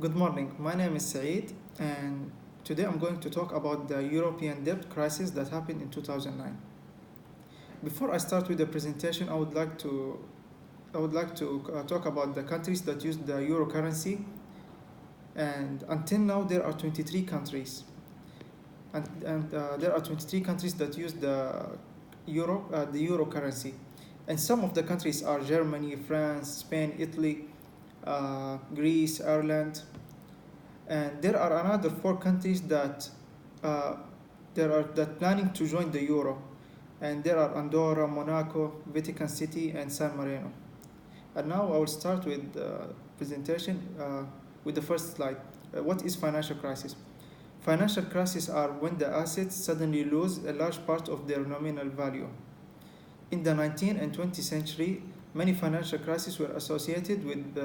Good morning. My name is Saeed, and today I'm going to talk about the European debt crisis that happened in 2009. Before I start with the presentation, I would like to talk about the countries that use the euro currency, and until now there are 23 countries, and there are 23 countries that use the euro currency, and some of the countries are Germany, France, Spain, Italy, Greece, Ireland, and there are another four countries uh, that planning to join the euro, and there are Andorra, Monaco, Vatican City, and San Marino. And now I will start with the presentation with the first slide. What is financial crisis? Financial crises are when the assets suddenly lose a large part of their nominal value. In the 19th and 20th century, many financial crises were associated with,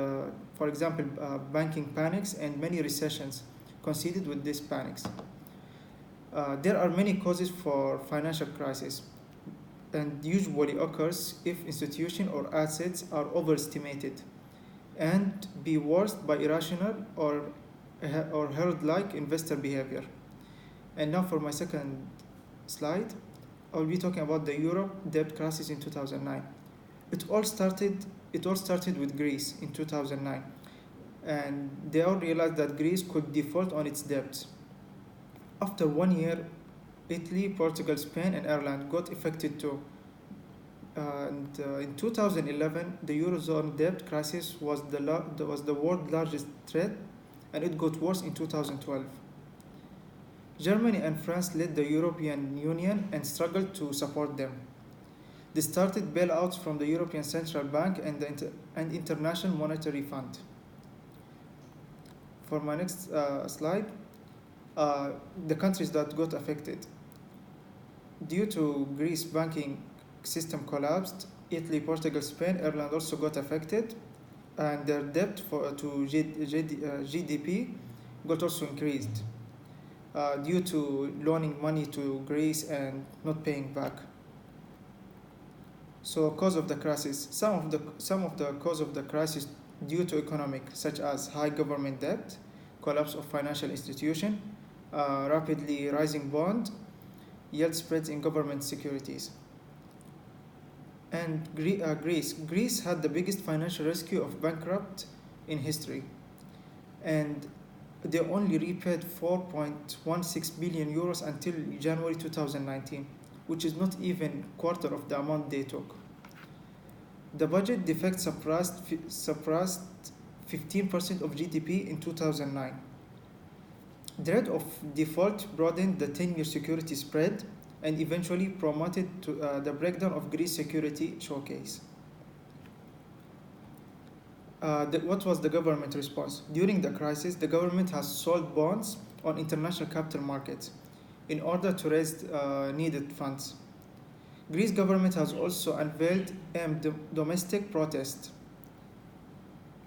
for example, banking panics, and many recessions coincided with these panics. There are many causes for financial crisis, and usually occurs if institutions or assets are overestimated and be worsened by irrational or herd-like investor behavior. And now for my second slide, I will be talking about the Europe debt crisis in 2009. It all started with Greece in 2009, and they all realized that Greece could default on its debts. After 1 year, Italy, Portugal, Spain, and Ireland got affected too. And in 2011, the Eurozone debt crisis was the world's largest threat, and it got worse in 2012. Germany and France led the European Union and struggled to support them. They started bailouts from the European Central Bank and the International Monetary Fund. For my next slide, the countries that got affected. Due to Greece banking system collapsed, Italy, Portugal, Spain, Ireland also got affected, and their debt to GDP got also increased due to loaning money to Greece and not paying back. So, cause of the crisis. Some of the cause of the crisis due to economic, such as high government debt, collapse of financial institution, rapidly rising bond yield spreads in government securities. And Greece had the biggest financial rescue of bankrupt in history, and they only repaid 4.16 billion euros until January 2019, which is not even quarter of the amount they took. The budget deficit surpassed 15% of GDP in 2009. Dread of default broadened the 10-year security spread and eventually promoted to the breakdown of Greece security showcase. What was the government response? During the crisis, the government has sold bonds on international capital markets in order to raise needed funds. Greece government has also unveiled domestic protest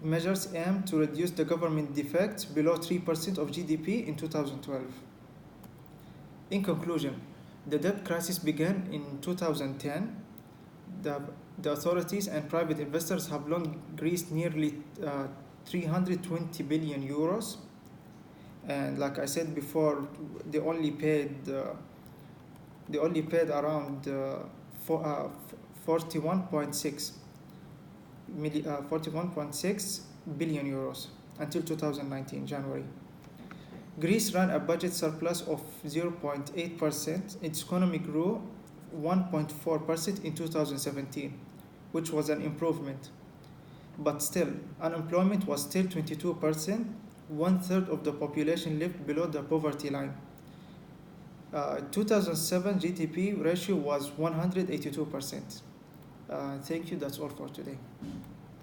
measures aimed to reduce the government deficit below 3% of GDP in 2012. In conclusion, the debt crisis began in 2010. The authorities and private investors have loaned Greece nearly 320 billion euros, and like I said before, they only paid around 41.6 billion euros until 2019 January. Greece ran a budget surplus of 0.8%. Its economy grew 1.4% in 2017, which was an improvement. But still, unemployment was still 22%. One third of the population lived below the poverty line. 2007 GDP ratio was 182%. Thank you. That's all for today.